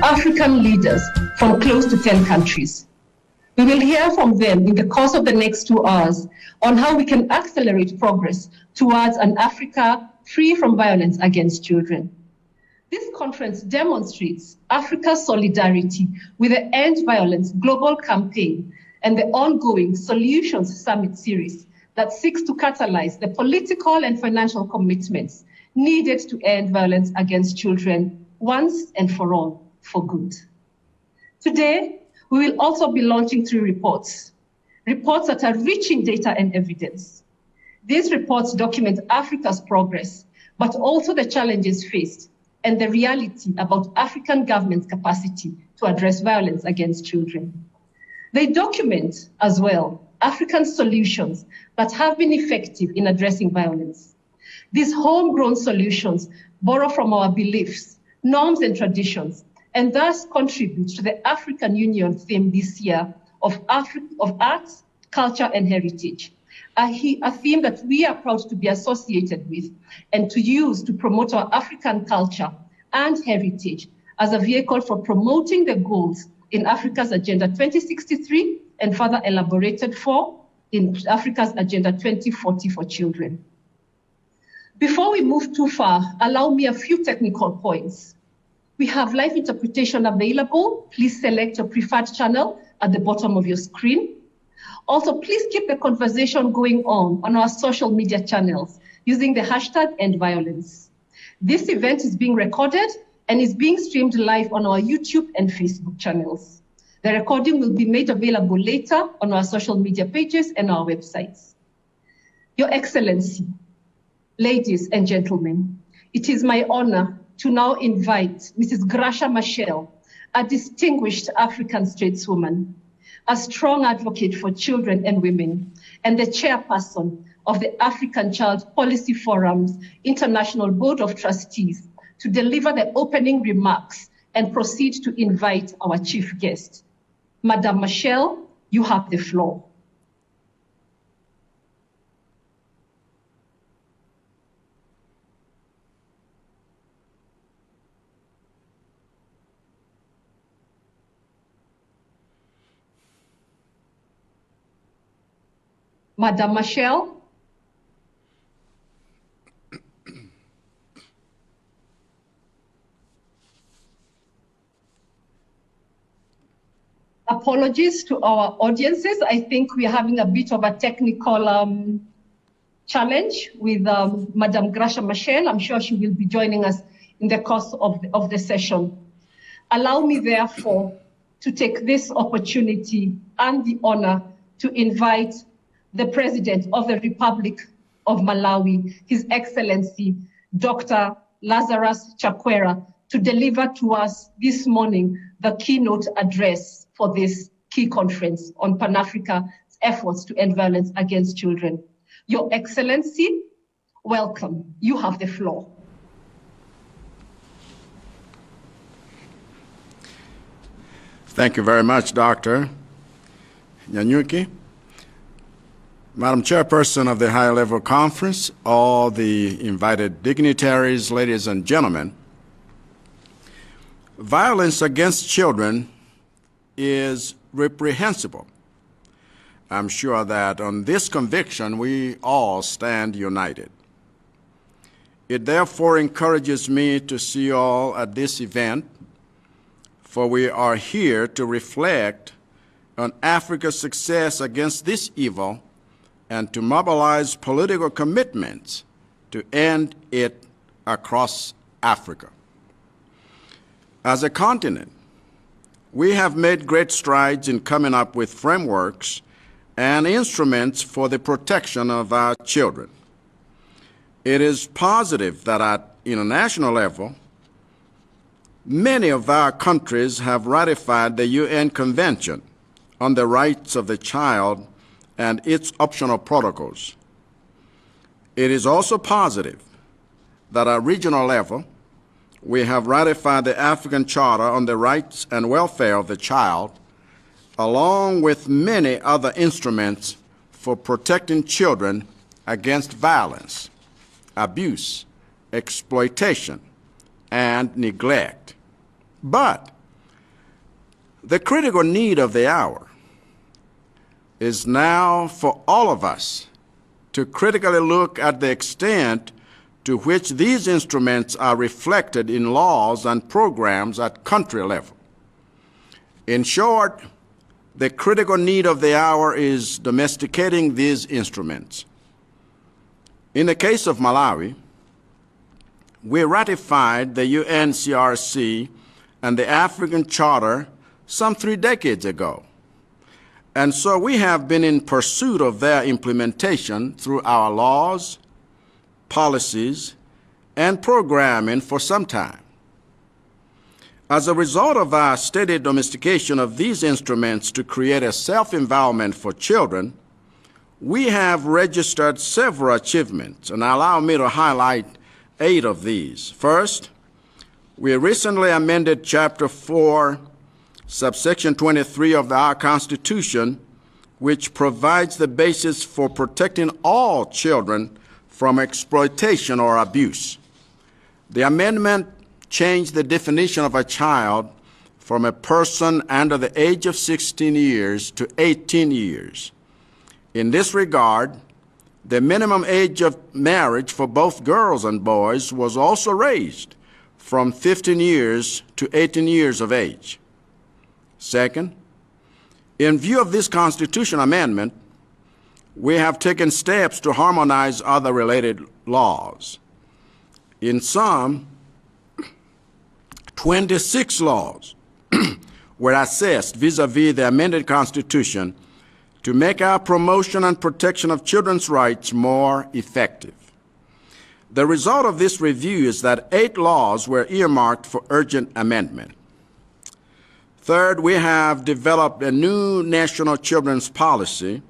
African leaders from close to 10 countries. We will hear from them in the course of the next 2 hours on how we can accelerate progress towards an Africa free from violence against children. This conference demonstrates Africa's solidarity with the End Violence Global Campaign and the ongoing Solutions Summit series that seeks to catalyze the political and financial commitments needed to end violence against children once and for all, for good. Today, we will also be launching 3 reports that are rich in data and evidence. These reports document Africa's progress, but also the challenges faced and the reality about African government's capacity to address violence against children. They document as well African solutions that have been effective in addressing violence. These homegrown solutions borrow from our beliefs, norms, and traditions, and thus contribute to the African Union theme this year of arts, culture, and heritage, a theme that we are proud to be associated with and to use to promote our African culture and heritage as a vehicle for promoting the goals in Africa's Agenda 2063 and further elaborated for in Africa's Agenda 2040 for children. Before we move too far, allow me a few technical points. We have live interpretation available. Please select your preferred channel at the bottom of your screen. Also, please keep the conversation going on our social media channels using the hashtag #EndViolence. This event is being recorded and is being streamed live on our YouTube and Facebook channels. The recording will be made available later on our social media pages and our websites. Your Excellency, ladies and gentlemen, it is my honor to now invite Mrs. Graça Machel, a distinguished African stateswoman, a strong advocate for children and women, and the chairperson of the African Child Policy Forum's International Board of Trustees, to deliver the opening remarks and proceed to invite our chief guest. Madam Machel, you have the floor. Madam Machel. Apologies to our audiences. I think we are having a bit of a technical challenge with Madam Graça Machel. I'm sure she will be joining us in the course of the session. Allow me, therefore, to take this opportunity and the honor to invite the President of the Republic of Malawi, His Excellency, Dr. Lazarus Chakwera, to deliver to us this morning the keynote address for this key conference on Pan-Africa's efforts to end violence against children. Your Excellency, welcome. You have the floor. Thank you very much, Dr. Nyanyuki. Madam Chairperson of the high-level conference, all the invited dignitaries, ladies and gentlemen, violence against children is reprehensible. I'm sure that on this conviction we all stand united. It therefore encourages me to see you all at this event, for we are here to reflect on Africa's success against this evil and to mobilize political commitments to end it across Africa. As a continent, we have made great strides in coming up with frameworks and instruments for the protection of our children. It is positive that at international level, many of our countries have ratified the UN Convention on the Rights of the Child and its optional protocols. It is also positive that at regional level, we have ratified the African Charter on the Rights and Welfare of the Child, along with many other instruments for protecting children against violence, abuse, exploitation, and neglect. But The critical need of the hour is now for all of us to critically look at the extent to which these instruments are reflected in laws and programs at country level. In short, the critical need of the hour is domesticating these instruments. In the case of Malawi, we ratified the UNCRC and the African Charter some 3 decades ago. And so we have been in pursuit of their implementation through our laws, policies, and programming for some time. As a result of our steady domestication of these instruments to create a self-involvement for children, we have registered several achievements, and allow me to highlight 8 of these. First, we recently amended Chapter 4, subsection 23 of our Constitution, which provides the basis for protecting all children from exploitation or abuse. The amendment changed the definition of a child from a person under the age of 16 years to 18 years. In this regard, the minimum age of marriage for both girls and boys was also raised from 15 years to 18 years of age. Second, in view of this Constitution amendment, we have taken steps to harmonize other related laws. In sum, 26 laws were assessed vis-à-vis the amended Constitution to make our promotion and protection of children's rights more effective. The result of this review is that 8 laws were earmarked for urgent amendment. Third, we have developed a new national children's policy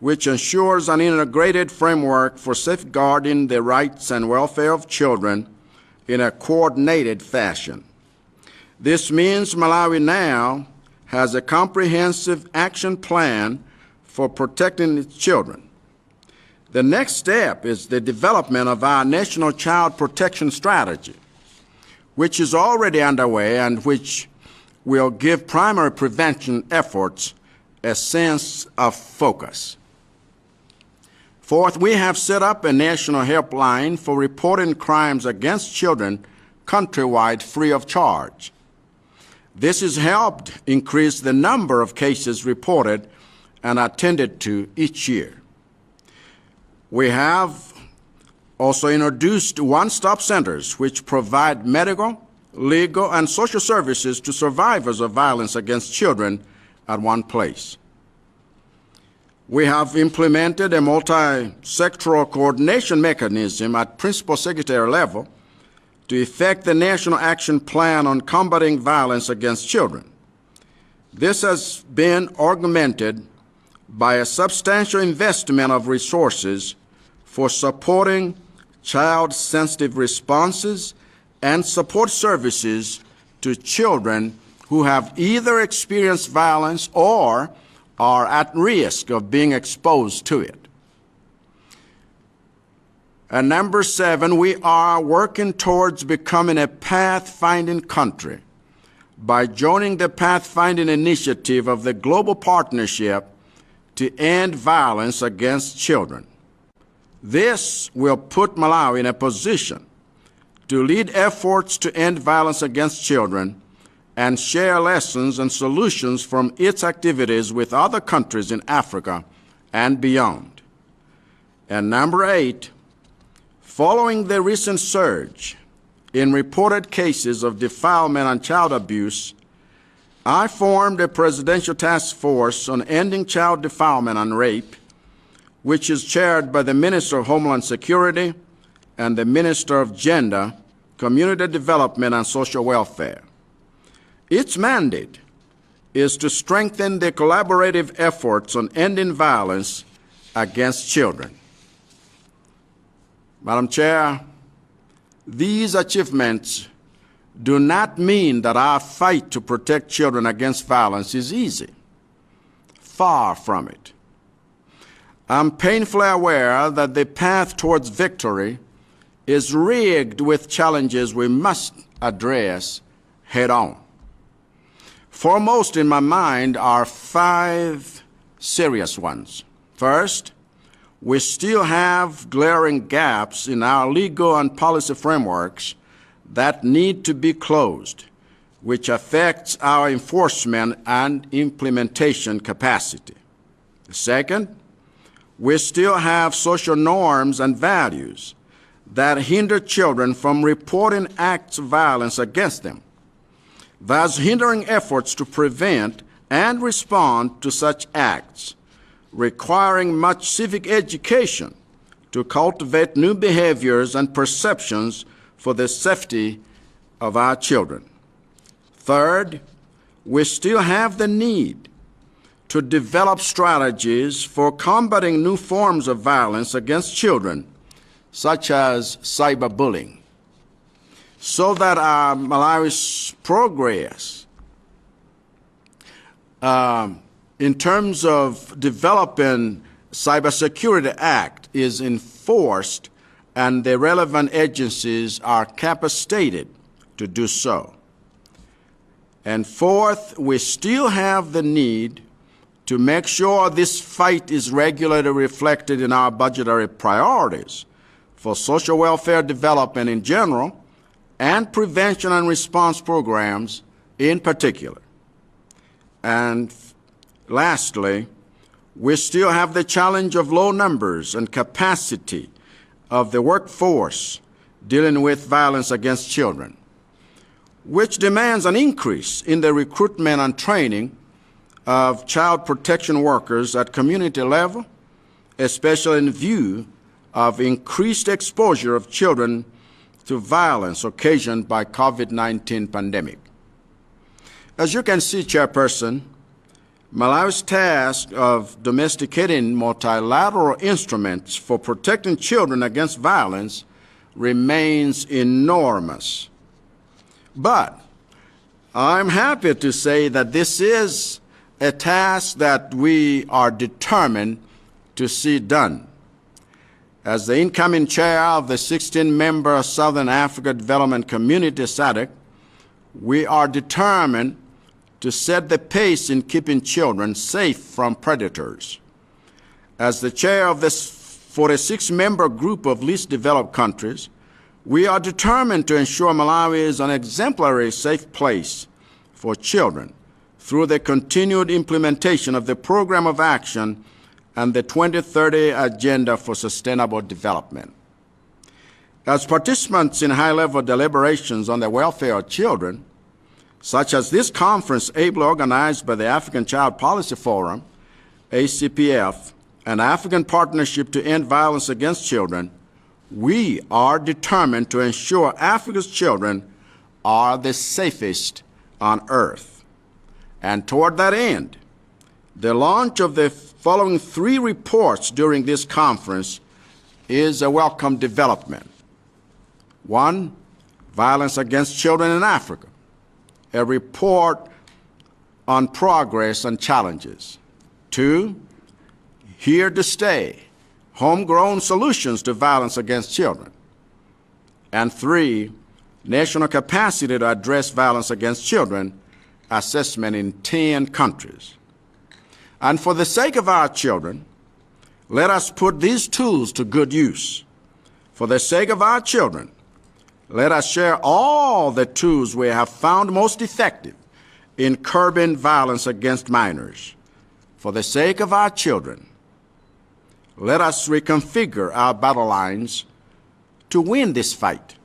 which ensures an integrated framework for safeguarding the rights and welfare of children in a coordinated fashion. This means Malawi now has a comprehensive action plan for protecting its children. The next step is the development of our National Child Protection Strategy, which is already underway and which will give primary prevention efforts a sense of focus. Fourth, we have set up a national helpline for reporting crimes against children countrywide free of charge. This has helped increase the number of cases reported and attended to each year. We have also introduced one-stop centers which provide medical, legal, and social services to survivors of violence against children at one place. We have implemented a multi-sectoral coordination mechanism at principal secretary level to effect the National Action Plan on combating violence against children. This has been augmented by a substantial investment of resources for supporting child-sensitive responses and support services to children who have either experienced violence or are at risk of being exposed to it. And number 7, we are working towards becoming a pathfinding country by joining the pathfinding initiative of the Global Partnership to End Violence Against Children. This will put Malawi in a position to lead efforts to end violence against children and share lessons and solutions from its activities with other countries in Africa and beyond. And number 8, following the recent surge in reported cases of defilement and child abuse, I formed a presidential task force on ending child defilement and rape, which is chaired by the Minister of Homeland Security and the Minister of Gender, Community Development, and Social Welfare. Its mandate is to strengthen the collaborative efforts on ending violence against children. Madam Chair, these achievements do not mean that our fight to protect children against violence is easy. Far from it. I'm painfully aware that the path towards victory is rigged with challenges we must address head-on. Foremost in my mind are 5 serious ones. First, we still have glaring gaps in our legal and policy frameworks that need to be closed, which affects our enforcement and implementation capacity. Second, we still have social norms and values that hinder children from reporting acts of violence against them, thus hindering efforts to prevent and respond to such acts, requiring much civic education to cultivate new behaviors and perceptions for the safety of our children. Third, we still have the need to develop strategies for combating new forms of violence against children, such as cyberbullying, so that our Malawi's progress in terms of developing Cybersecurity Act is enforced and the relevant agencies are capacitated to do so. And fourth, we still have the need to make sure this fight is regularly reflected in our budgetary priorities for social welfare development in general and prevention and response programs in particular. And lastly, we still have the challenge of low numbers and capacity of the workforce dealing with violence against children, which demands an increase in the recruitment and training of child protection workers at community level, especially in view of increased exposure of children to violence occasioned by COVID-19 pandemic. As you can see, Chairperson, Malawi's task of domesticating multilateral instruments for protecting children against violence remains enormous. But I'm happy to say that this is a task that we are determined to see done. As the incoming chair of the 16-member Southern Africa Development Community, SADC, we are determined to set the pace in keeping children safe from predators. As the chair of this 46-member group of least developed countries, we are determined to ensure Malawi is an exemplary safe place for children through the continued implementation of the Program of Action and the 2030 Agenda for Sustainable Development. As participants in high-level deliberations on the welfare of children, such as this conference ably organized by the African Child Policy Forum, ACPF, and African Partnership to End Violence Against Children, we are determined to ensure Africa's children are the safest on earth. And toward that end, the launch of the following 3 reports during this conference is a welcome development. 1, Violence Against Children in Africa, a report on progress and challenges. 2, Here to Stay, Homegrown Solutions to Violence Against Children. And 3, National Capacity to Address Violence Against Children, assessment in 10 countries. And for the sake of our children, let us put these tools to good use. For the sake of our children, let us share all the tools we have found most effective in curbing violence against minors. For the sake of our children, let us reconfigure our battle lines to win this fight.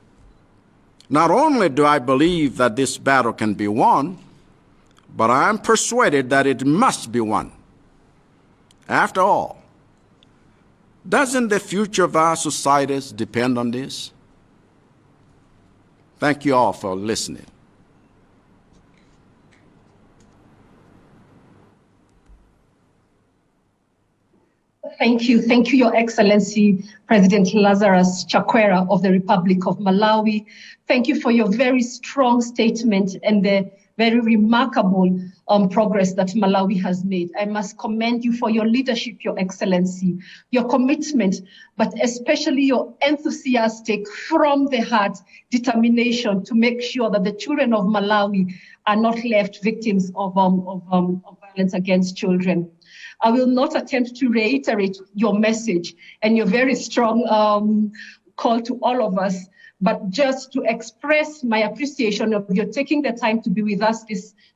Not only do I believe that this battle can be won, but I am persuaded that it must be won. After all, doesn't the future of our societies depend on this? Thank you all for listening. Thank you, Your Excellency, President Lazarus Chakwera of the Republic of Malawi. Thank you for your very strong statement and the very remarkable progress that Malawi has made. I must commend you for your leadership, Your Excellency, your commitment, but especially your enthusiastic, from the heart determination to make sure that the children of Malawi are not left victims of violence against children. I will not attempt to reiterate your message and your very strong call to all of us, but just to express my appreciation of your taking the time to be with us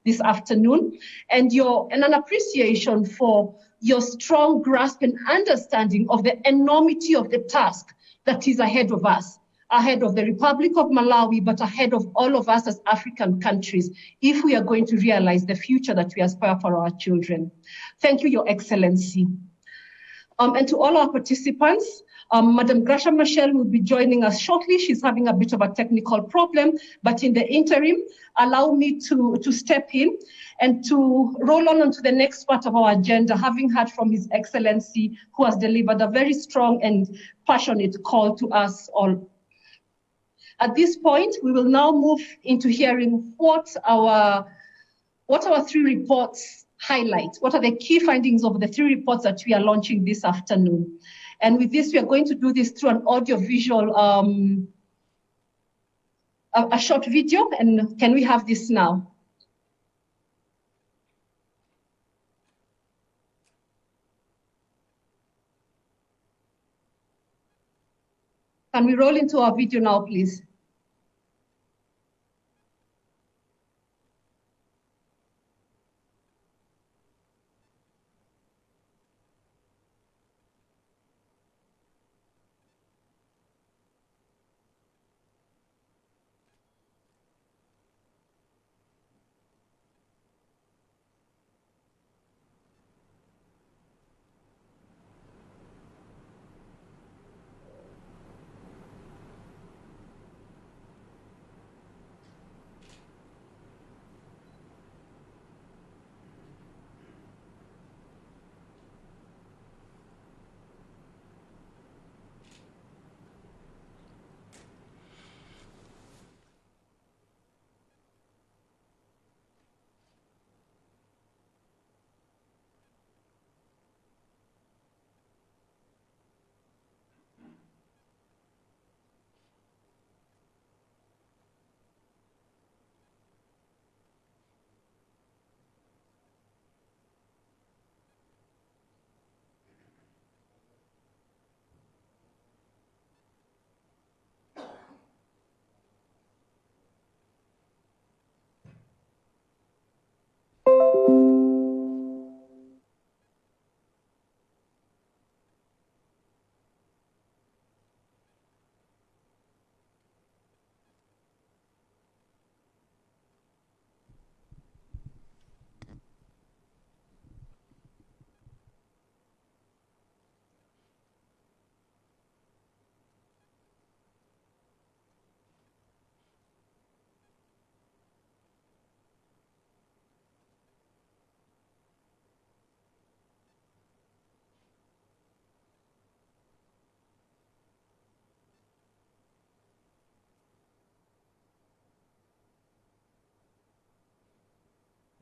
this afternoon, and an appreciation for your strong grasp and understanding of the enormity of the task that is ahead of us, ahead of the Republic of Malawi, but ahead of all of us as African countries, if we are going to realize the future that we aspire for our children. Thank you, Your Excellency. And to all our participants, Madam Gracia Machel will be joining us shortly. She's having a bit of a technical problem, but in the interim, allow me to step in and to roll on to the next part of our agenda, having heard from His Excellency, who has delivered a very strong and passionate call to us all. At this point, we will now move into hearing what our three reports highlight. What are the key findings of the three reports that we are launching this afternoon? And with this, we are going to do this through an audio-visual, a short video. And can we have this now? Can we roll into our video now, please?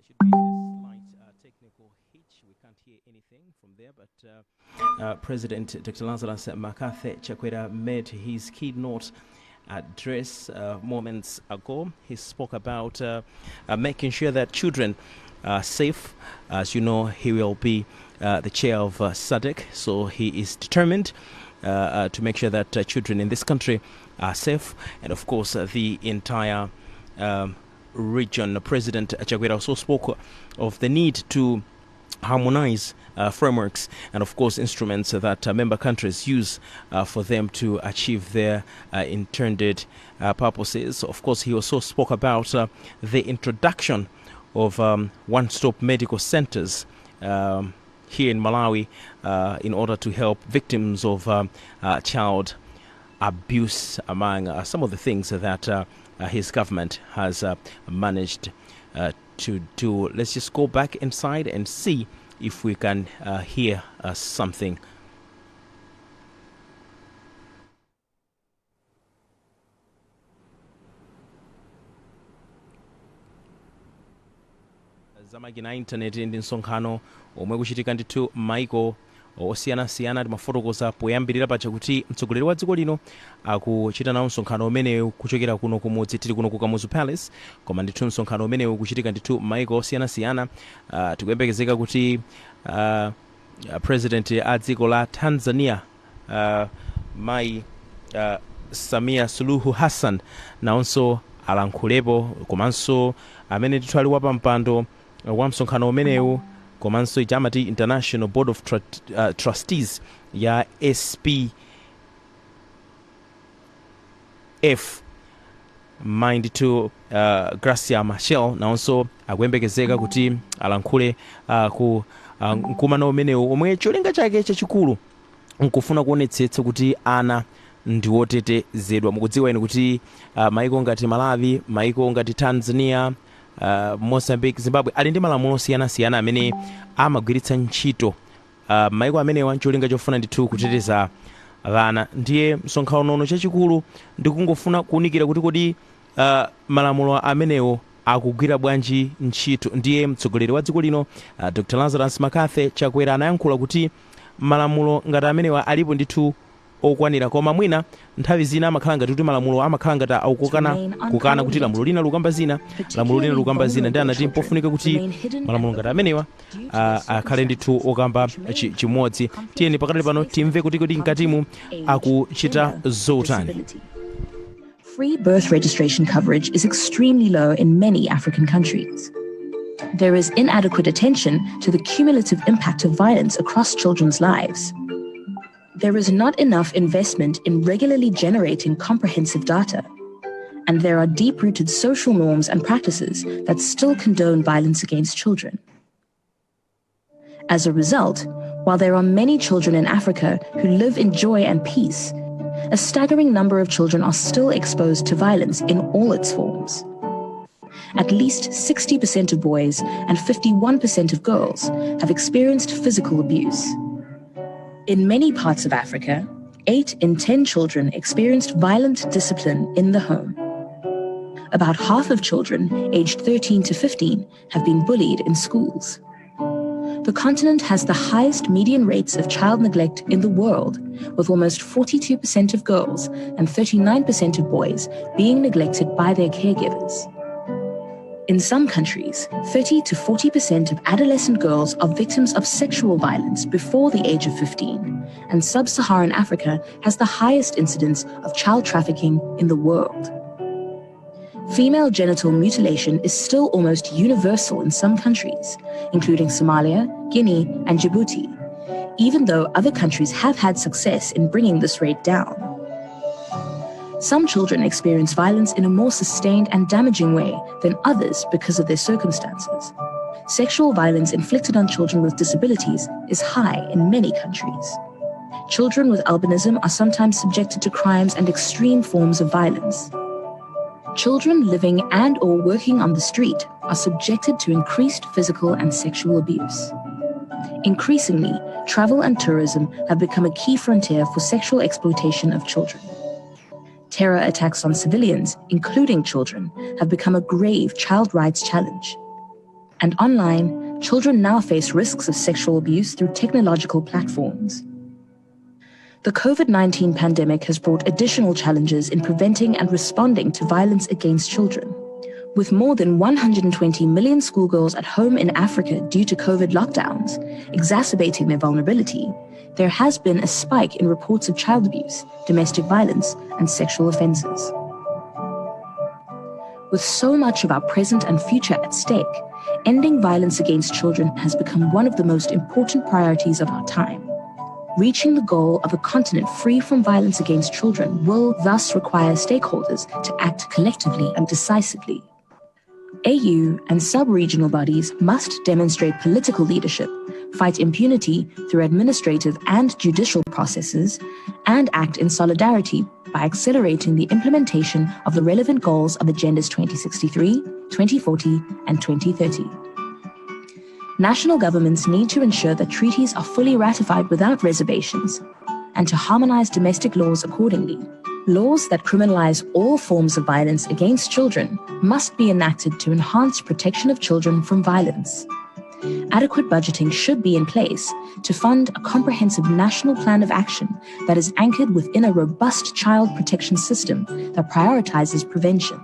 Should be a slight technical hitch. We can't hear anything from there, but President Dr. Lazarus Makathi Chakwera made his keynote address moments ago. He spoke about making sure that children are safe. As you know, he will be the chair of SADC, so he is determined to make sure that children in this country are safe, and of course the entire region. President Chakwera also spoke of the need to harmonize frameworks and of course instruments that member countries use for them to achieve their intended purposes. Of course, he also spoke about the introduction of one-stop medical centers here in Malawi in order to help victims of child abuse, among some of the things that his government has managed to do. Let's just go back inside and see if we can hear something. zamakina internet ndi msonkhano omwe kuchitika ndithu m'maiko osiyanasiyana timafotokoza poyambirira pacha kuti mtsogoleri wa dziko lino akuchita nawo msonkhano umenewu kuchokera kuno kumudzi tili kuno ku Kamuzu Palace, koma ndithu msonkhano umenewu kuchitika ndithu m'maiko osiyanasiyana. Tikuyembekezeka kuti president a dziko la Tanzania Mai Samia Suluhu Hassan nawonso alankhulepo, komanso amene ndithu ali wapampando wa msonkhano umenewu, komanso itamati International Board of Trustees ya SPF Mind to Gracia Machel nawonso akuyembekezeka kuti alankhule ku mkumano umenewu omwe cholinga chake chachikulu nkufuna kuonetsetsa kuti ana ndiwotetezedwa. Mukudziwa ine kuti maiko ngati Malawi, maiko ngati Tanzania, Mozambique, Zimbabwe ali ndi malamulo osiyanasiyana amene amagwiritsa ntchito maiko amenewa ncholinga chofuna ndithu kuteteza vana. Ndiye msonkhano uno chachikulu ndikungofuna kuunikira kuti kodi malamulo amenewo akugwira bwanji ntchito. Ndiye mtsogoleri wa dziko lino Dr. Lazarus Makathi Chakwera anayankhula kuti malamulo ngati amenewa alipo ndithu okwanira, koma mwina nthawi zina amakhala ngati kuti malamulo amakhala ngati akukana kuti lamulo lina lukamba zina, lamulo lina lukamba zina. Ndi anati pofunika kuti malamulo ngati amenewa akhale ndithu okamba chimodzi. Tiyeni pakati pano timve kuti kodi mkatimu akuchita zotani. Free birth registration coverage is extremely low in many African countries. There is inadequate attention to the cumulative impact of violence across children's lives. There is not enough investment in regularly generating comprehensive data, and there are deep-rooted social norms and practices that still condone violence against children. As a result, while there are many children in Africa who live in joy and peace, a staggering number of children are still exposed to violence in all its forms. At least 60% of boys and 51% of girls have experienced physical abuse. In many parts of Africa, 8 in 10 children experienced violent discipline in the home. About half of children aged 13 to 15 have been bullied in schools. The continent has the highest median rates of child neglect in the world, with almost 42% of girls and 39% of boys being neglected by their caregivers. In some countries, 30 to 40% of adolescent girls are victims of sexual violence before the age of 15, and sub-Saharan Africa has the highest incidence of child trafficking in the world. Female genital mutilation is still almost universal in some countries, including Somalia, Guinea, and Djibouti, even though other countries have had success in bringing this rate down. Some children experience violence in a more sustained and damaging way than others because of their circumstances. Sexual violence inflicted on children with disabilities is high in many countries. Children with albinism are sometimes subjected to crimes and extreme forms of violence. Children living and/or working on the street are subjected to increased physical and sexual abuse. Increasingly, travel and tourism have become a key frontier for sexual exploitation of children. Terror attacks on civilians, including children, have become a grave child rights challenge. And online, children now face risks of sexual abuse through technological platforms. The COVID-19 pandemic has brought additional challenges in preventing and responding to violence against children. With more than 120 million schoolgirls at home in Africa due to COVID lockdowns, exacerbating their vulnerability, there has been a spike in reports of child abuse, domestic violence, and sexual offenses. With so much of our present and future at stake, ending violence against children has become one of the most important priorities of our time. Reaching the goal of a continent free from violence against children will thus require stakeholders to act collectively and decisively. AU and sub-regional bodies must demonstrate political leadership, fight impunity through administrative and judicial processes, and act in solidarity by accelerating the implementation of the relevant goals of Agendas 2063, 2040, and 2030. National governments need to ensure that treaties are fully ratified without reservations, and to harmonize domestic laws accordingly. Laws that criminalize all forms of violence against children must be enacted to enhance protection of children from violence. Adequate budgeting should be in place to fund a comprehensive national plan of action that is anchored within a robust child protection system that prioritizes prevention.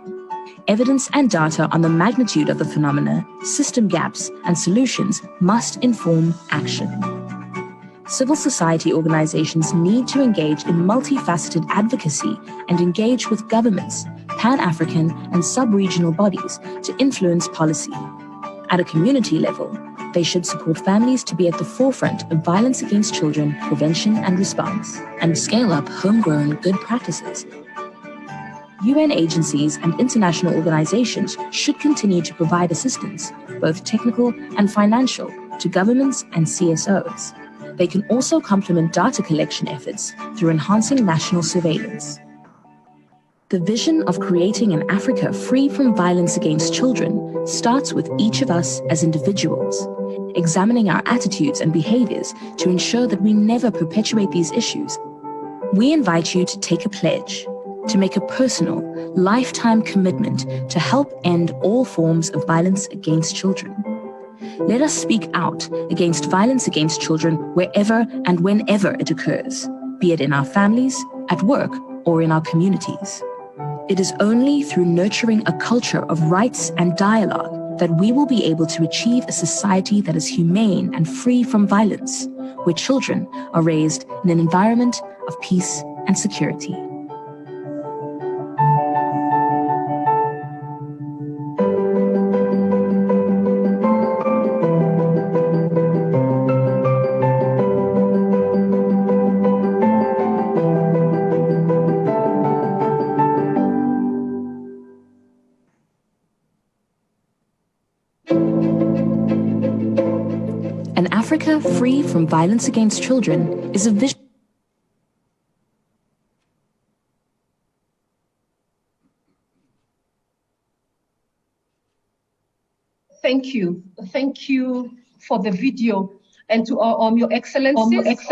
Evidence and data on the magnitude of the phenomena, system gaps, and solutions must inform action. Civil society organizations need to engage in multifaceted advocacy and engage with governments, Pan-African and sub-regional bodies to influence policy. At a community level, they should support families to be at the forefront of violence against children prevention and response, and scale up homegrown good practices. UN agencies and international organizations should continue to provide assistance, both technical and financial, to governments and CSOs. They can also complement data collection efforts through enhancing national surveillance. The vision of creating an Africa free from violence against children starts with each of us as individuals, examining our attitudes and behaviors to ensure that we never perpetuate these issues. We invite you to take a pledge, to make a personal, lifetime commitment to help end all forms of violence against children. Let us speak out against violence against children wherever and whenever it occurs, be it in our families, at work, or in our communities. It is only through nurturing a culture of rights and dialogue that we will be able to achieve a society that is humane and free from violence, where children are raised in an environment of peace and security. An Africa free from violence against children is a vision. Thank you. Thank you for the video, and to Your Excellencies,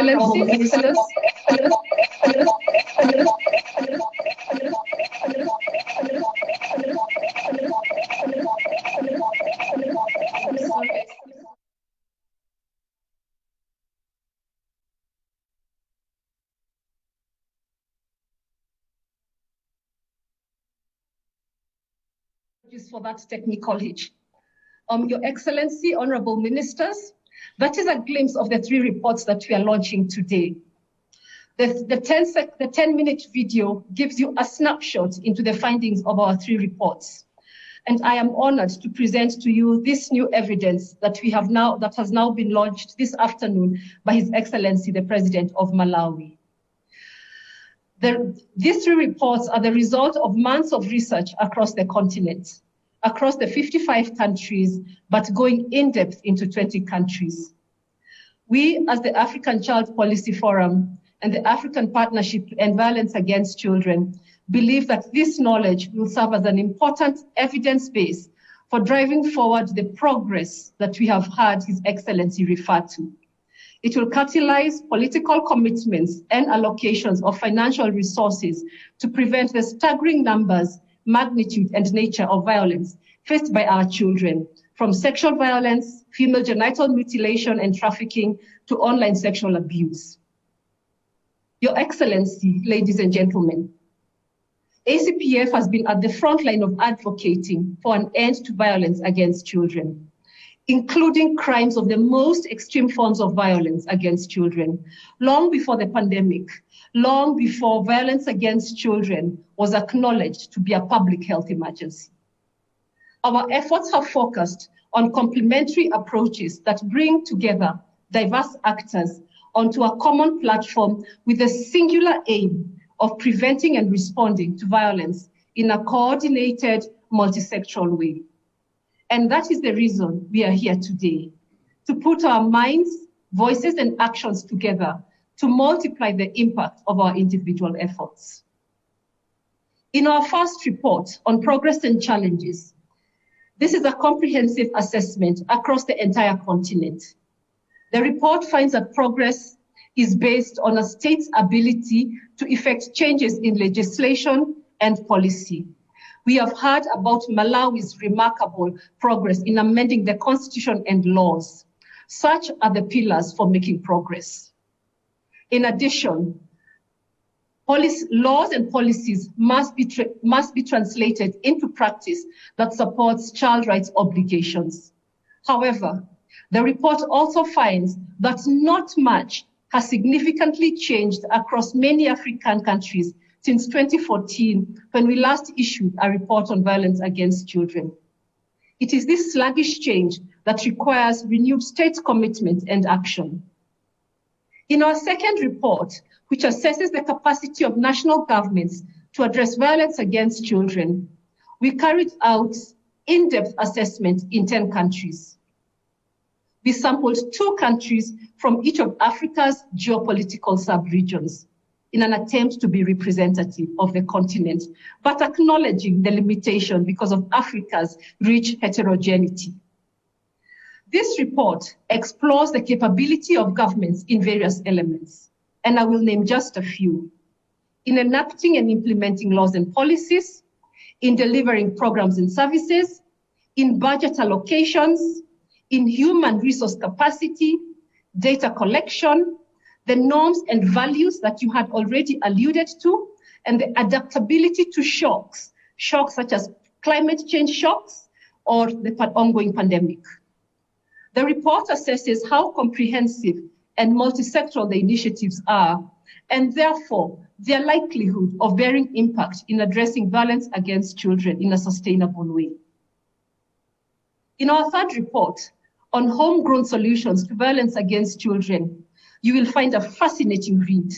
for that technical hitch. Your Excellency, Honorable Ministers, that is a glimpse of the 3 reports that we are launching today. The 10-minute video gives you a snapshot into the findings of our 3 reports. And I am honored to present to you this new evidence that has now been launched this afternoon by His Excellency, the President of Malawi. These 3 reports are the result of months of research across the continent, across the 55 countries, but going in depth into 20 countries. We, as the African Child Policy Forum and the African Partnership to End Violence Against Children, believe that this knowledge will serve as an important evidence base for driving forward the progress that we have heard His Excellency refer to. It will catalyze political commitments and allocations of financial resources to prevent the staggering numbers, magnitude, and nature of violence faced by our children, from sexual violence, female genital mutilation and trafficking, to online sexual abuse. Your Excellency, ladies and gentlemen, ACPF has been at the front line of advocating for an end to violence against children, including crimes of the most extreme forms of violence against children, long before the pandemic, long before violence against children was acknowledged to be a public health emergency. Our efforts have focused on complementary approaches that bring together diverse actors onto a common platform with the singular aim of preventing and responding to violence in a coordinated, multisectoral way. And that is the reason we are here today, to put our minds, voices, and actions together to multiply the impact of our individual efforts. In our first report on progress and challenges, this is a comprehensive assessment across the entire continent. The report finds that progress is based on a state's ability to effect changes in legislation and policy, We have heard about Malawi's remarkable progress in amending the constitution and laws. Such are the pillars for making progress. In addition, laws and policies must be translated into practice that supports child rights obligations. However, the report also finds that not much has significantly changed across many African countries since 2014, when we last issued a report on violence against children. It is this sluggish change that requires renewed state commitment and action. In our second report, which assesses the capacity of national governments to address violence against children, we carried out in-depth assessment in 10 countries. We sampled 2 countries from each of Africa's geopolitical sub-regions in an attempt to be representative of the continent, but acknowledging the limitation because of Africa's rich heterogeneity. This report explores the capability of governments in various elements, and I will name just a few: in enacting and implementing laws and policies, in delivering programs and services, in budget allocations, in human resource capacity, data collection, the norms and values that you had already alluded to, and the adaptability to shocks such as climate change shocks or the ongoing pandemic. The report assesses how comprehensive and multi-sectoral the initiatives are, and therefore their likelihood of bearing impact in addressing violence against children in a sustainable way. In our third report on homegrown solutions to violence against children, you will find a fascinating read.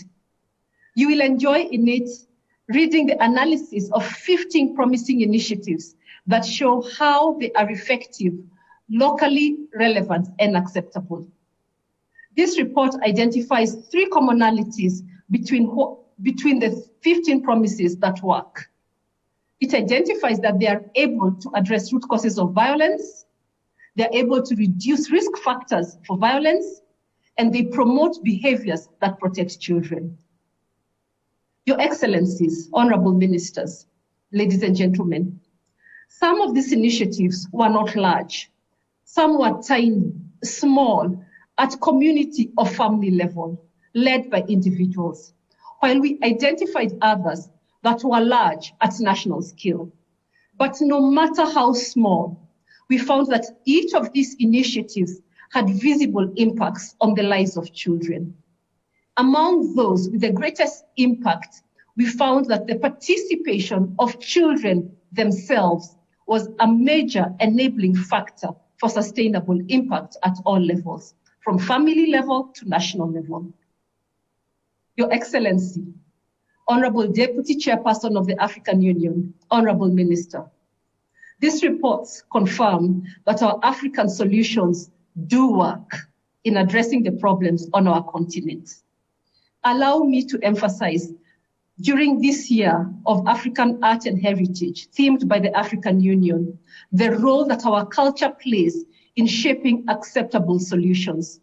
You will enjoy in it reading the analysis of 15 promising initiatives that show how they are effective, locally relevant, and acceptable. This report identifies 3 commonalities between the 15 promises that work. It identifies that they are able to address root causes of violence, they're able to reduce risk factors for violence, and they promote behaviors that protect children. Your Excellencies, Honorable Ministers, ladies and gentlemen, some of these initiatives were not large. Some were tiny, small, at community or family level, led by individuals, while we identified others that were large at national scale. But no matter how small, we found that each of these initiatives had visible impacts on the lives of children. Among those with the greatest impact, we found that the participation of children themselves was a major enabling factor for sustainable impact at all levels, from family level to national level. Your Excellency, Honorable Deputy Chairperson of the African Union, Honorable Minister, these reports confirm that our African solutions do work in addressing the problems on our continent. Allow me to emphasize, during this year of African art and heritage, themed by the African Union, the role that our culture plays in shaping acceptable solutions.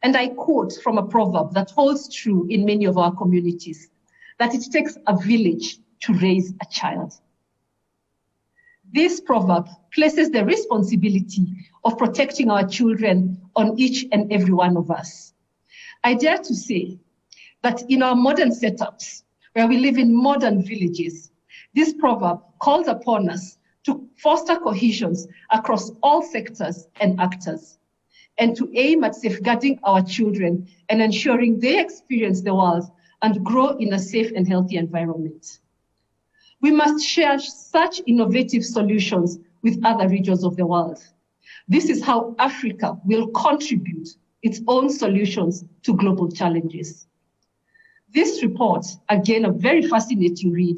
And I quote from a proverb that holds true in many of our communities, that it takes a village to raise a child. This proverb places the responsibility of protecting our children on each and every one of us. I dare to say that in our modern setups, where we live in modern villages, this proverb calls upon us to foster cohesions across all sectors and actors, and to aim at safeguarding our children and ensuring they experience the world and grow in a safe and healthy environment. We must share such innovative solutions with other regions of the world. This is how Africa will contribute its own solutions to global challenges. This report, again a very fascinating read,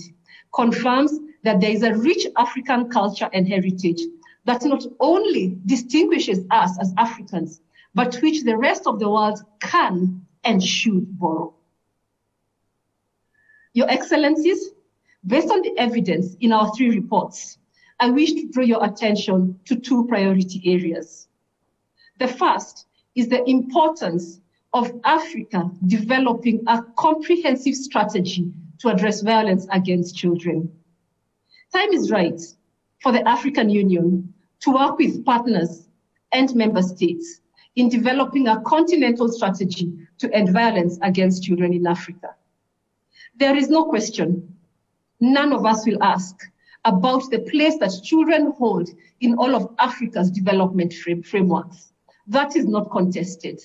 confirms that there is a rich African culture and heritage that not only distinguishes us as Africans, but which the rest of the world can and should borrow. Your Excellencies, based on the evidence in our 3 reports, I wish to draw your attention to 2 priority areas. The first is the importance of Africa developing a comprehensive strategy to address violence against children. Time is right for the African Union to work with partners and member states in developing a continental strategy to end violence against children in Africa. There is no question, none of us will ask about the place that children hold in all of Africa's development frameworks. That is not contested.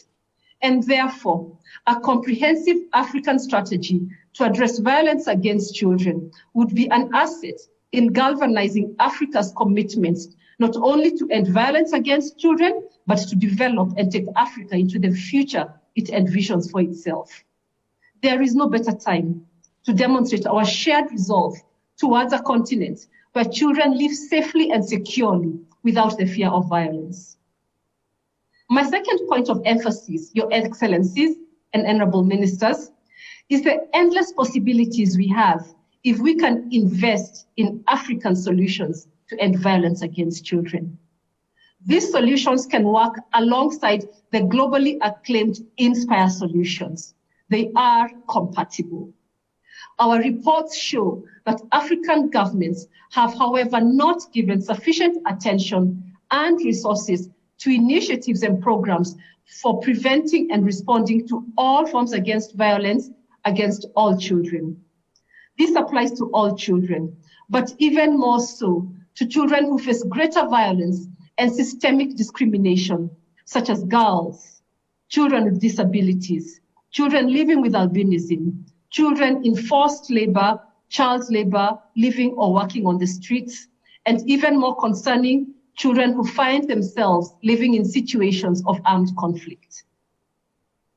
And therefore, a comprehensive African strategy to address violence against children would be an asset in galvanizing Africa's commitments, not only to end violence against children, but to develop and take Africa into the future it envisions for itself. There is no better time to demonstrate our shared resolve towards a continent where children live safely and securely without the fear of violence. My second point of emphasis, Your Excellencies and Honorable Ministers, is the endless possibilities we have if we can invest in African solutions to end violence against children. These solutions can work alongside the globally acclaimed Inspire solutions. They are compatible. Our reports show that African governments have, however, not given sufficient attention and resources to initiatives and programs for preventing and responding to all forms against violence against all children. This applies to all children, but even more so to children who face greater violence and systemic discrimination, such as girls, children with disabilities, children living with albinism, children in forced labor, child labor, living or working on the streets, and even more concerning, children who find themselves living in situations of armed conflict.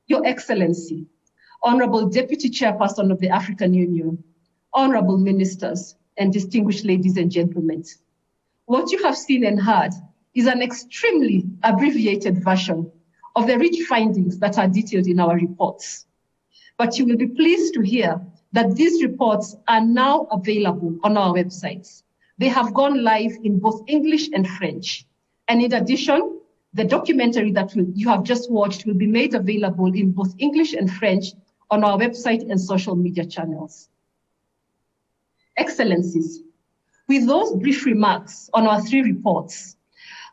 Your Excellency, Honorable Deputy Chairperson of the African Union, Honorable Ministers, and distinguished ladies and gentlemen, what you have seen and heard is an extremely abbreviated version of the rich findings that are detailed in our reports. But you will be pleased to hear that these reports are now available on our websites. They have gone live in both English and French. And in addition, the documentary that you have just watched will be made available in both English and French on our website and social media channels. Excellencies, with those brief remarks on our three reports,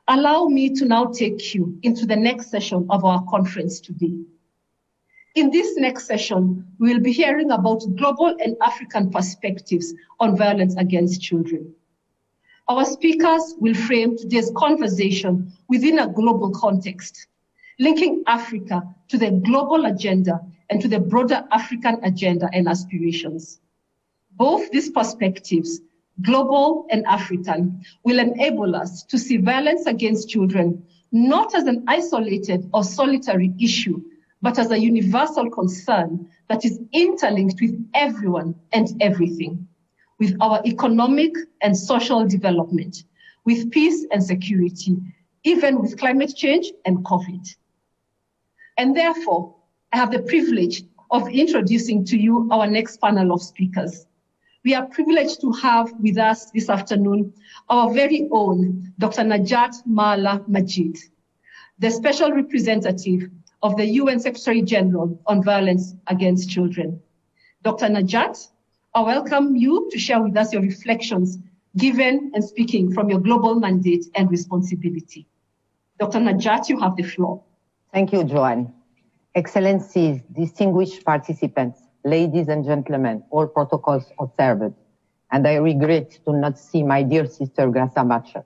allow me to now take you into the next session of our conference today. In this next session, we will be hearing about global and African perspectives on violence against children. Our speakers will frame today's conversation within a global context, linking Africa to the global agenda and to the broader African agenda and aspirations. Both these perspectives, global and African, will enable us to see violence against children not as an isolated or solitary issue, but as a universal concern that is interlinked with everyone and everything, with our economic and social development, with peace and security, even with climate change and COVID. And therefore, I have the privilege of introducing to you our next panel of speakers. We are privileged to have with us this afternoon our very own Dr. Najat Mala Majid, the Special Representative of the UN Secretary General on Violence Against Children. Dr. Najat, I welcome you to share with us your reflections given and speaking from your global mandate and responsibility. Dr. Najat, you have the floor. Thank you, Joanne. Excellencies, distinguished participants, ladies and gentlemen, all protocols observed, and I regret to not see my dear sister Graça Machel.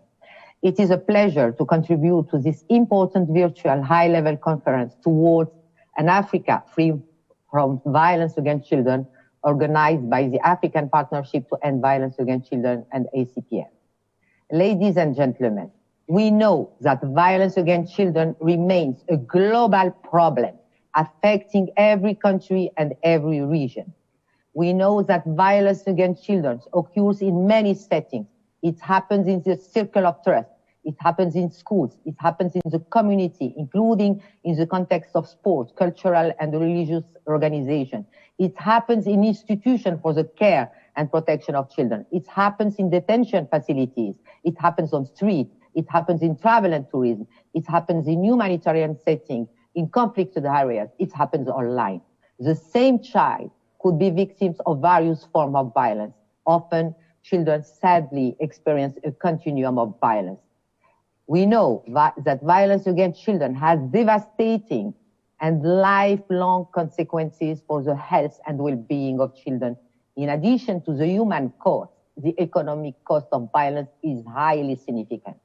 It is a pleasure to contribute to this important virtual high-level conference towards an Africa free from violence against children, organized by the African Partnership to End Violence Against Children and ACPN. Ladies and gentlemen, we know that violence against children remains a global problem affecting every country and every region. We know that violence against children occurs in many settings. It happens in the circle of trust. It happens in schools. It happens in the community, including in the context of sports, cultural and religious organizations. It happens in institutions for the care and protection of children. It happens in detention facilities. It happens on streets. It happens in travel and tourism. It happens in humanitarian settings, in conflicted areas. It happens online. The same child could be victims of various forms of violence, often children sadly experience a continuum of violence. We know that violence against children has devastating and lifelong consequences for the health and well-being of children. In addition to the human cost, the economic cost of violence is highly significant.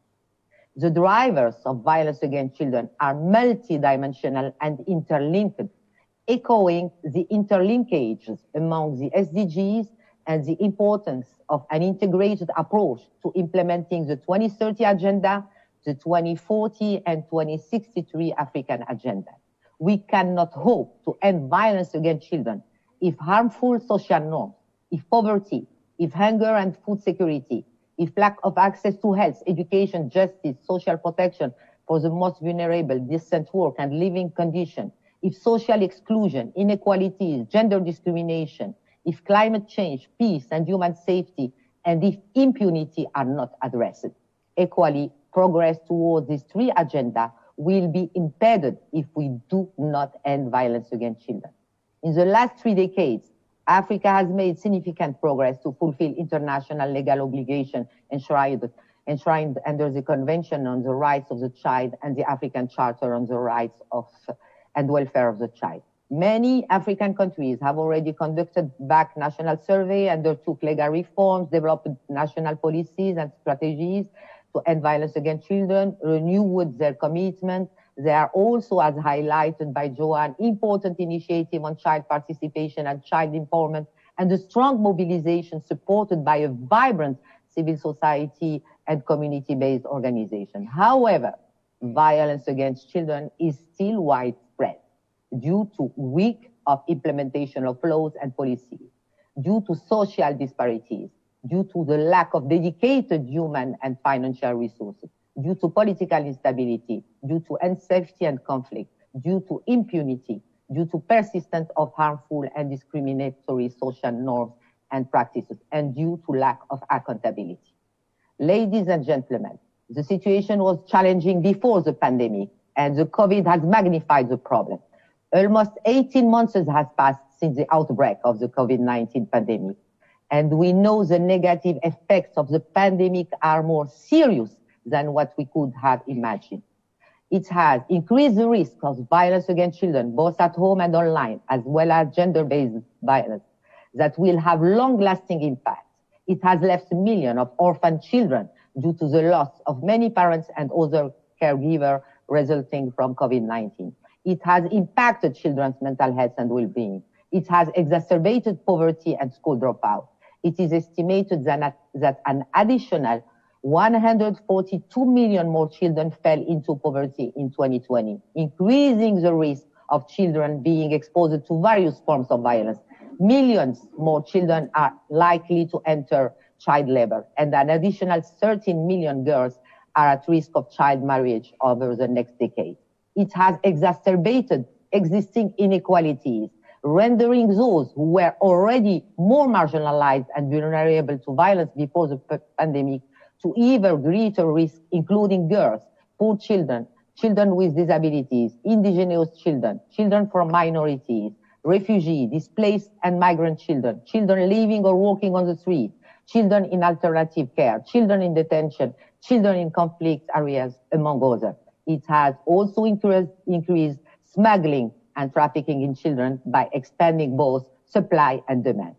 The drivers of violence against children are multidimensional and interlinked, echoing the interlinkages among the SDGs and the importance of an integrated approach to implementing the 2030 Agenda, the 2040 and 2063 African Agenda. We cannot hope to end violence against children if harmful social norms, if poverty, if hunger and food security, if lack of access to health, education, justice, social protection for the most vulnerable, decent work and living conditions, if social exclusion, inequalities, gender discrimination, if climate change, peace and human safety, and if impunity are not addressed. Equally, progress towards these three agendas will be impeded if we do not end violence against children. In the last 3 decades, Africa has made significant progress to fulfill international legal obligations enshrined under the Convention on the Rights of the Child and the African Charter on the Rights and Welfare of the Child. Many African countries have already conducted back national survey, undertook legal reforms, developed national policies and strategies to end violence against children, renewed their commitment. There are also, as highlighted by Joanne, important initiative on child participation and child empowerment, and a strong mobilization supported by a vibrant civil society and community-based organization. However, violence against children is still widespread due to weak implementation of laws and policies, due to social disparities, due to the lack of dedicated human and financial resources, due to political instability, due to unsafety and conflict, due to impunity, due to persistence of harmful and discriminatory social norms and practices, and due to lack of accountability. Ladies and gentlemen, the situation was challenging before the pandemic, and the COVID has magnified the problem. Almost 18 months has passed since the outbreak of the COVID-19 pandemic, and we know the negative effects of the pandemic are more serious than what we could have imagined. It has increased the risk of violence against children, both at home and online, as well as gender-based violence, that will have long-lasting impacts. It has left millions of orphan children due to the loss of many parents and other caregivers resulting from COVID-19. It has impacted children's mental health and well-being. It has exacerbated poverty and school dropout. It is estimated that an additional 142 million more children fell into poverty in 2020, increasing the risk of children being exposed to various forms of violence. Millions more children are likely to enter child labor, and an additional 13 million girls are at risk of child marriage over the next decade. It has exacerbated existing inequalities, rendering those who were already more marginalized and vulnerable to violence before the pandemic to even greater risk, including girls, poor children, children with disabilities, indigenous children, children from minorities, refugees, displaced and migrant children, children living or walking on the street, children in alternative care, children in detention, children in conflict areas, among others. It has also increased smuggling and trafficking in children by expanding both supply and demand.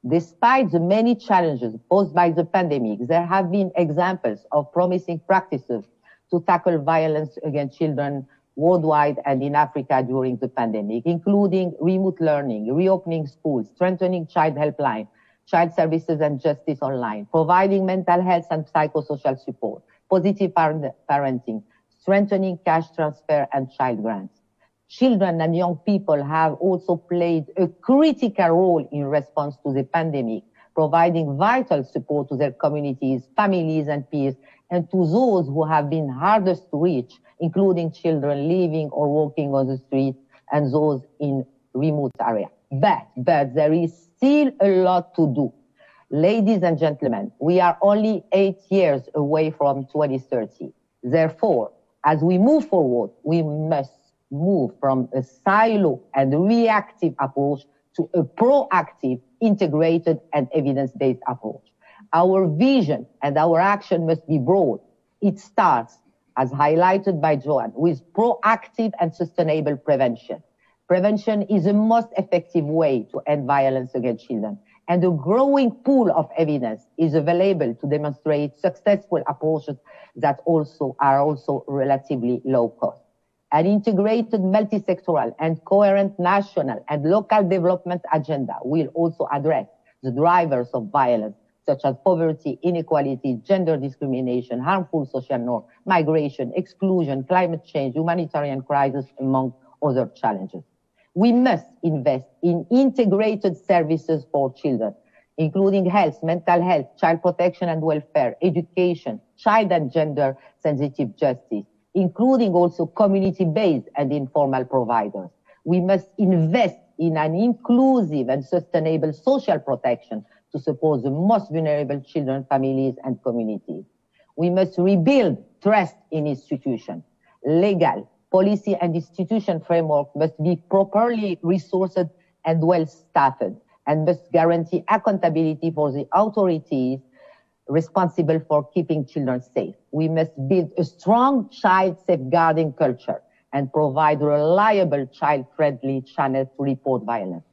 Despite the many challenges posed by the pandemic, there have been examples of promising practices to tackle violence against children worldwide and in Africa during the pandemic, including remote learning, reopening schools, strengthening child helpline, child services and justice online, providing mental health and psychosocial support, positive parenting, strengthening cash transfer and child grants. Children and young people have also played a critical role in response to the pandemic, providing vital support to their communities, families and peers, and to those who have been hardest to reach, including children living or walking on the street and those in remote areas. But there is still a lot to do. Ladies and gentlemen, we are only 8 years away from 2030. Therefore, as we move forward, we must move from a silo and reactive approach to a proactive, integrated and evidence-based approach. Our vision and our action must be broad. It starts, as highlighted by Joanne, with proactive and sustainable prevention. Prevention is the most effective way to end violence against children, and a growing pool of evidence is available to demonstrate successful approaches that are also relatively low cost. An integrated, multi-sectoral and coherent national and local development agenda will also address the drivers of violence, such as poverty, inequality, gender discrimination, harmful social norms, migration, exclusion, climate change, humanitarian crisis, among other challenges. We must invest in integrated services for children, including health, mental health, child protection and welfare, education, child and gender sensitive justice, including also community-based and informal providers. We must invest in an inclusive and sustainable social protection to support the most vulnerable children, families, and communities. We must rebuild trust in institutions. Legal, policy, and institution framework must be properly resourced and well-staffed, and must guarantee accountability for the authorities responsible for keeping children safe. We must build a strong child safeguarding culture and provide reliable child-friendly channels to report violence.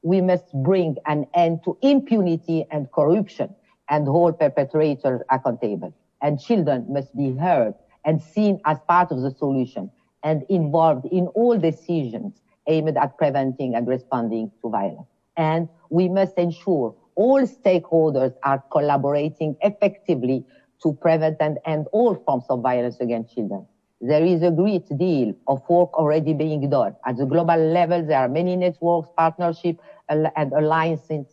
We must bring an end to impunity and corruption and hold perpetrators accountable. And children must be heard and seen as part of the solution and involved in all decisions aimed at preventing and responding to violence. And we must ensure all stakeholders are collaborating effectively to prevent and end all forms of violence against children. There is a great deal of work already being done. At the global level, there are many networks, partnerships, and alliances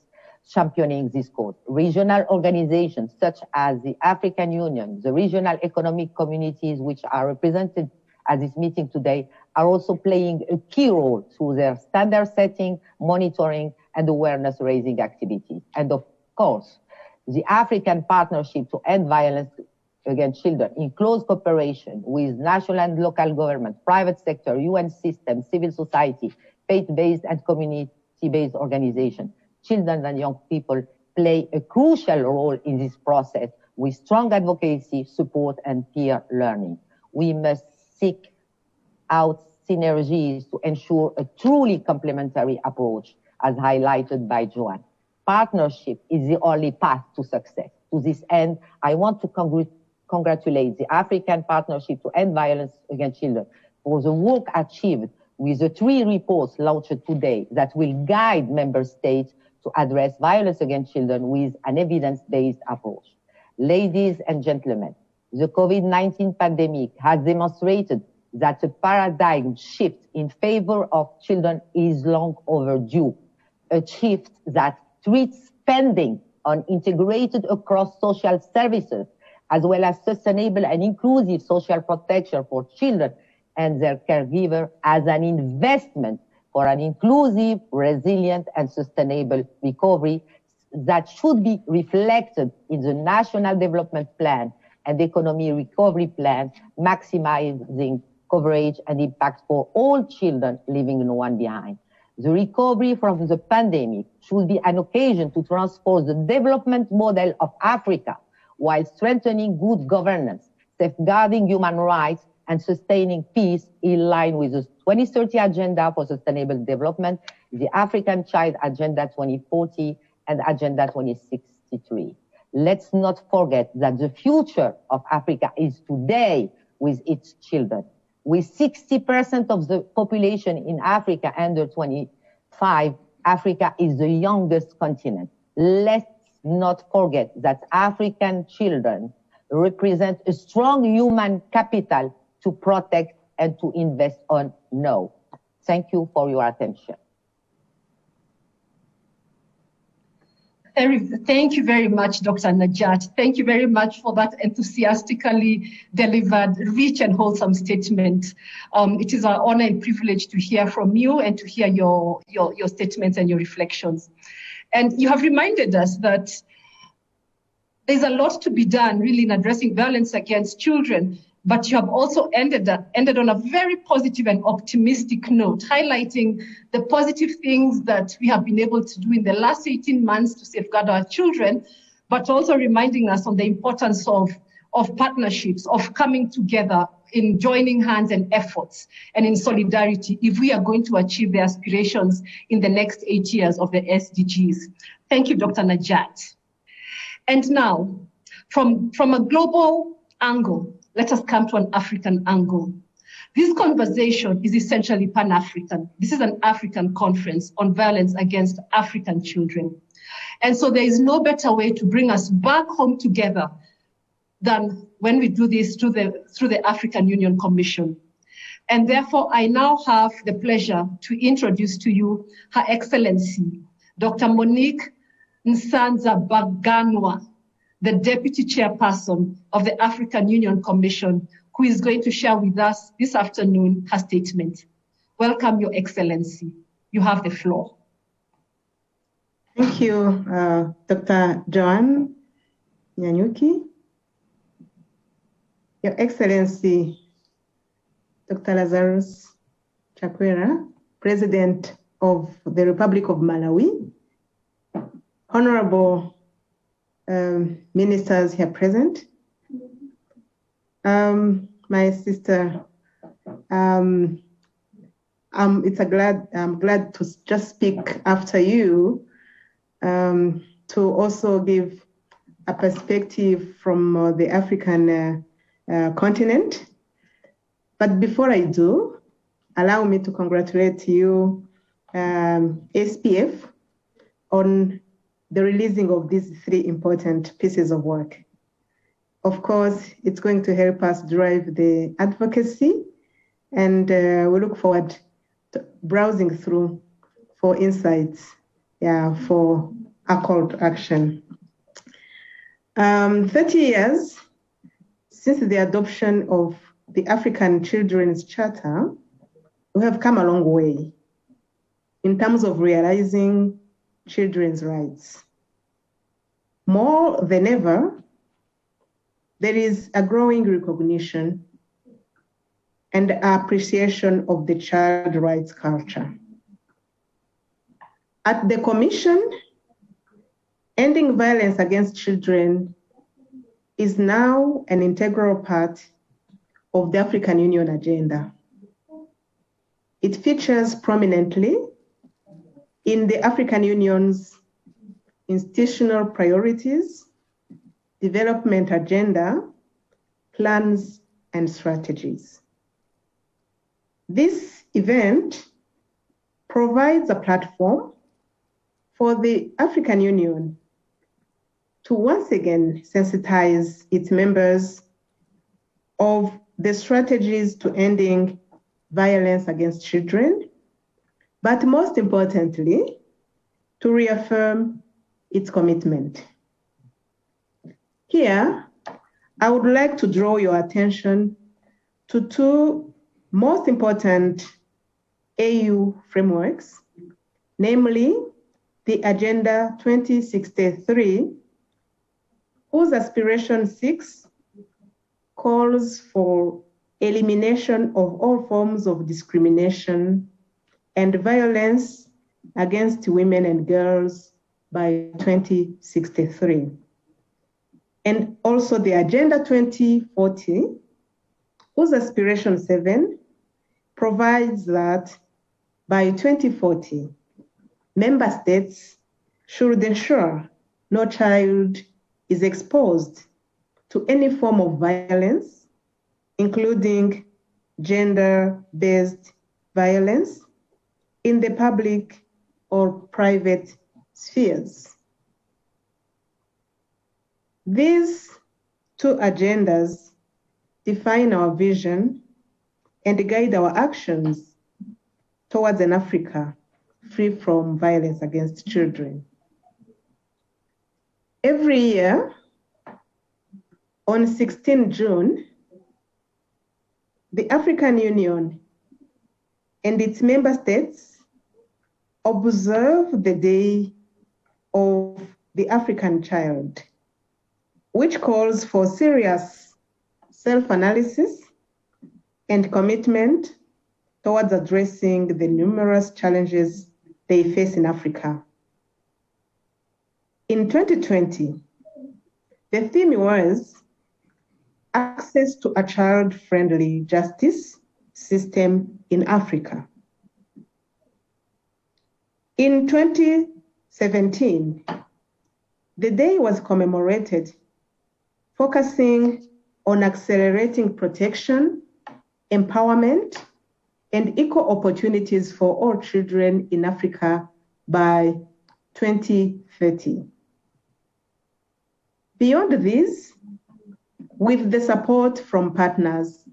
championing this cause. Regional organizations such as the African Union, the regional economic communities which are represented at this meeting today, are also playing a key role through their standard setting, monitoring, and awareness raising activities. And of course, the African Partnership to End Violence Against Children, in close cooperation with national and local government, private sector, UN systems, civil society, faith-based and community-based organizations, children and young people play a crucial role in this process with strong advocacy, support, and peer learning. We must seek out synergies to ensure a truly complementary approach, as highlighted by Joanne. Partnership is the only path to success. To this end, I want to congratulate the African Partnership to End Violence Against Children for the work achieved with the 3 reports launched today that will guide member states to address violence against children with an evidence-based approach. Ladies and gentlemen, the COVID-19 pandemic has demonstrated that a paradigm shift in favor of children is long overdue, a shift that treats spending on integrated across social services, as well as sustainable and inclusive social protection for children and their caregiver as an investment for an inclusive, resilient, and sustainable recovery that should be reflected in the National Development Plan and Economic Recovery Plan, maximizing coverage and impact for all children, leaving no one behind. The recovery from the pandemic should be an occasion to transform the development model of Africa while strengthening good governance, safeguarding human rights, and sustaining peace in line with the 2030 Agenda for Sustainable Development, the African Child Agenda 2040, and Agenda 2063. Let's not forget that the future of Africa is today with its children. With 60% of the population in Africa under 25, Africa is the youngest continent. Let's not forget that African children represent a strong human capital to protect and to invest on now. Thank you for your attention. Thank you very much, Dr. Najat. Thank you very much for that enthusiastically delivered, rich and wholesome statement. It is our honor and privilege to hear from you and to hear your statements and your reflections. And you have reminded us that there's a lot to be done really in addressing violence against children, but you have also ended on a very positive and optimistic note, highlighting the positive things that we have been able to do in the last 18 months to safeguard our children, but also reminding us on the importance of partnerships, of coming together in joining hands and efforts and in solidarity if we are going to achieve the aspirations in the next 8 years of the SDGs. Thank you, Dr. Najat. And now, from a global angle, let us come to an African angle. This conversation is essentially Pan-African. This is an African conference on violence against African children. And so there is no better way to bring us back home together than when we do this through the African Union Commission. And therefore, I now have the pleasure to introduce to you Her Excellency, Dr. Monique Nsanza-Baganwa, the Deputy Chairperson of the African Union Commission, who is going to share with us this afternoon her statement. Welcome, Your Excellency. You have the floor. Thank you, Dr. Joan Nyanyuki. Your Excellency, Dr. Lazarus Chakwera, President of the Republic of Malawi, Honorable ministers here present, my sister, I'm glad to just speak after you, to also give a perspective from the African continent. But before I do, allow me to congratulate you, SPF, on the releasing of these 3 important pieces of work. Of course, it's going to help us drive the advocacy, and we look forward to browsing through for insights, for a call to action. 30 years since the adoption of the African Children's Charter, we have come a long way in terms of realizing children's rights. More than ever, there is a growing recognition and appreciation of the child rights culture. At the Commission, ending violence against children is now an integral part of the African Union agenda. It features prominently in the African Union's institutional priorities, development agenda, plans, and strategies. This event provides a platform for the African Union to once again sensitize its members of the strategies to ending violence against children, but most importantly, to reaffirm its commitment. Here, I would like to draw your attention to 2 most important AU frameworks, namely the Agenda 2063, whose aspiration 6 calls for elimination of all forms of discrimination and violence against women and girls by 2063. And also the Agenda 2040, whose aspiration 7 provides that by 2040, member states should ensure no child is exposed to any form of violence, including gender-based violence, in the public or private spheres. These 2 agendas define our vision and guide our actions towards an Africa free from violence against children. Every year, on 16 June, the African Union and its member states observe the Day of the African Child, which calls for serious self-analysis and commitment towards addressing the numerous challenges they face in Africa. In 2020, The theme was access to a child-friendly justice system in Africa. In 2017, the day was commemorated, focusing on accelerating protection, empowerment, and equal opportunities for all children in Africa by 2030. Beyond this, with the support from partners,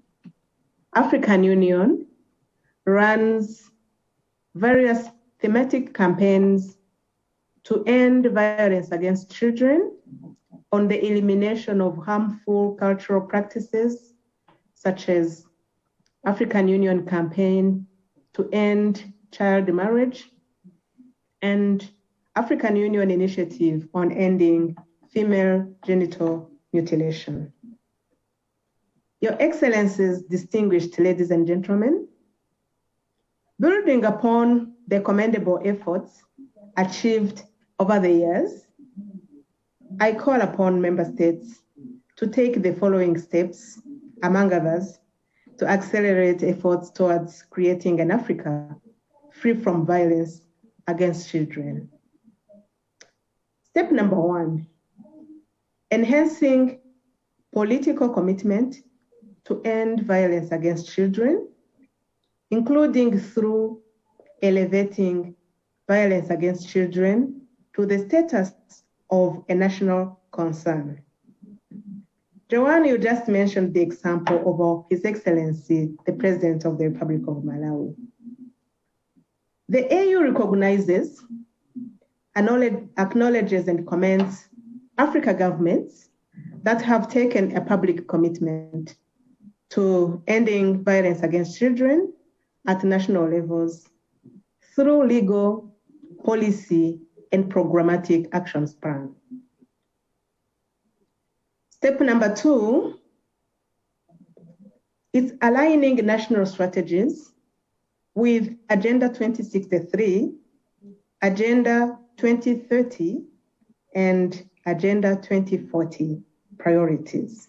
African Union runs various thematic campaigns to end violence against children, on the elimination of harmful cultural practices, such as African Union campaign to end child marriage, and African Union initiative on ending female genital mutilation. Your Excellencies, distinguished ladies and gentlemen, building upon the commendable efforts achieved over the years, I call upon member states to take the following steps, among others, to accelerate efforts towards creating an Africa free from violence against children. Step number 1, enhancing political commitment to end violence against children, including through elevating violence against children to the status of a national concern. Joanne, you just mentioned the example of His Excellency, the President of the Republic of Malawi. The AU recognizes, acknowledges, and commends Africa governments that have taken a public commitment to ending violence against children at national levels through legal, policy, and programmatic actions plan. Step number 2 is aligning national strategies with Agenda 2063, Agenda 2030, and Agenda 2040 priorities.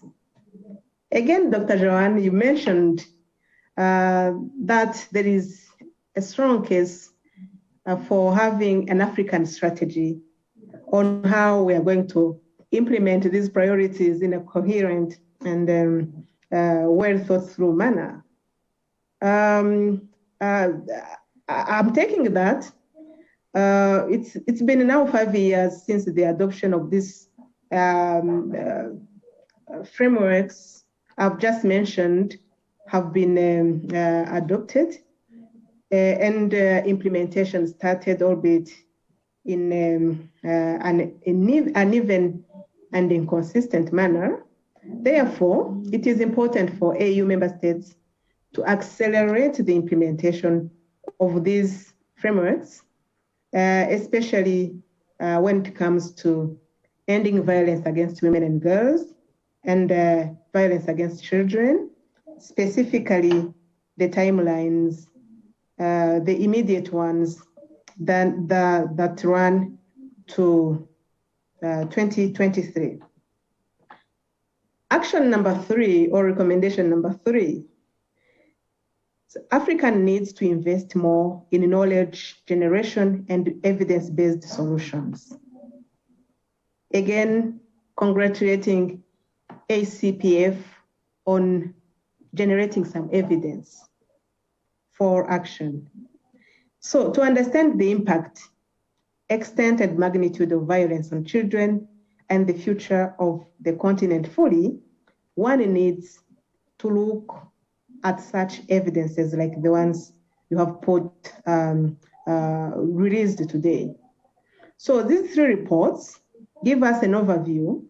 Again, Dr. Joanne, you mentioned that there is a strong case for having an African strategy on how we are going to implement these priorities in a coherent and well thought through manner. I'm taking that. It's been now 5 years since the adoption of these frameworks I've just mentioned have been adopted. And implementation started, albeit in an uneven and inconsistent manner. Therefore, it is important for AU member states to accelerate the implementation of these frameworks, especially when it comes to ending violence against women and girls and violence against children, specifically the timelines, the immediate ones that run to 2023. Action number 3, or recommendation number 3, so Africa needs to invest more in knowledge generation and evidence-based solutions. Again, congratulating ACPF on generating some evidence for action. So to understand the impact, extent, and magnitude of violence on children and the future of the continent fully, one needs to look at such evidences like the ones you have released today. So these 3 reports give us an overview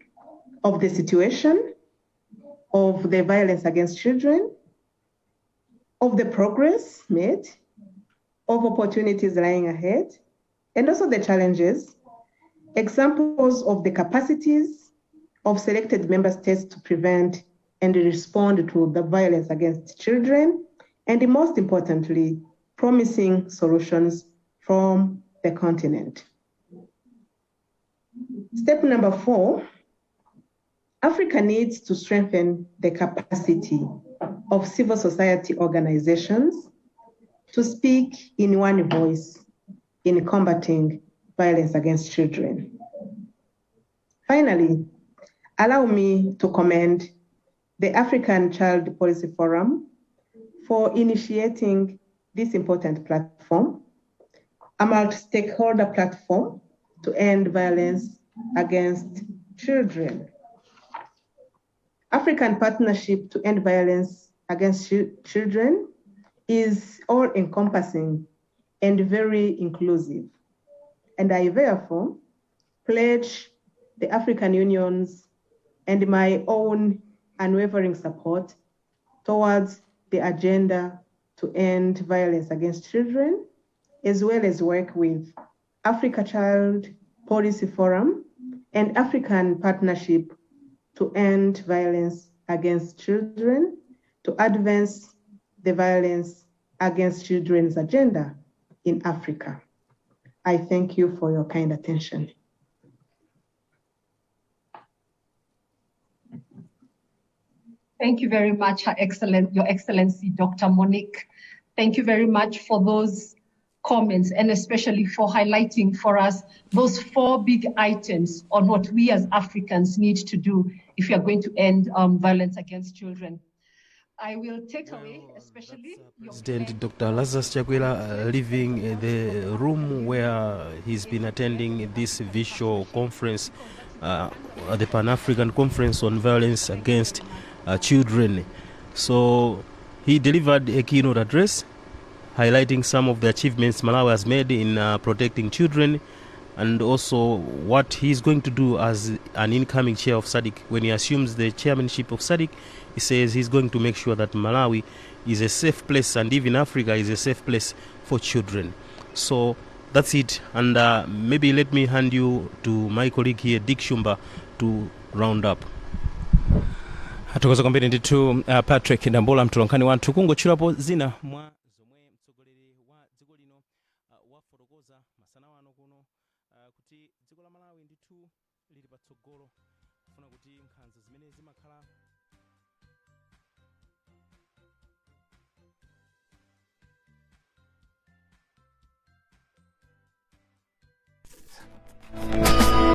of the situation of the violence against children, of the progress made, of opportunities lying ahead, and also the challenges, examples of the capacities of selected member states to prevent and respond to the violence against children, and most importantly, promising solutions from the continent. Step number 4, Africa needs to strengthen the capacity of civil society organizations to speak in one voice in combating violence against children. Finally, allow me to commend the African Child Policy Forum for initiating this important platform, a multi-stakeholder platform to end violence against children. African Partnership to End Violence Against Children is all-encompassing and very inclusive. And I therefore pledge the African Union's and my own unwavering support towards the agenda to end violence against children, as well as work with Africa Child Policy Forum and African Partnership to End Violence Against Children to advance the violence against children's agenda in Africa. I thank you for your kind attention. Thank you very much, Your Excellency, Dr. Monique. Thank you very much for those comments and especially for highlighting for us those 4 big items on what we as Africans need to do if we are going to end violence against children. I will take away especially President Dr. Lazarus Chakwera leaving the room where he's been attending this visual conference, the Pan-African Conference on Violence Against Children. So he delivered a keynote address highlighting some of the achievements Malawi has made in protecting children, and also what he's going to do as an incoming chair of SADC. When he assumes the chairmanship of SADC, he says he's going to make sure that Malawi is a safe place, and even Africa is a safe place for children. So that's it, and maybe let me hand you to my colleague here, Dick Shumba, to round up. Hatukoza kwambiri nditu Patrick Ndambola mtulonkhani wanthu kungochirapo zina mwa zomwe mtsogoleri wa dziko lino wafotokoza masana wano kuno kuti dziko la Malawi ndithu lili patsogolo kufuna kuti nkhanza zimene zimakhala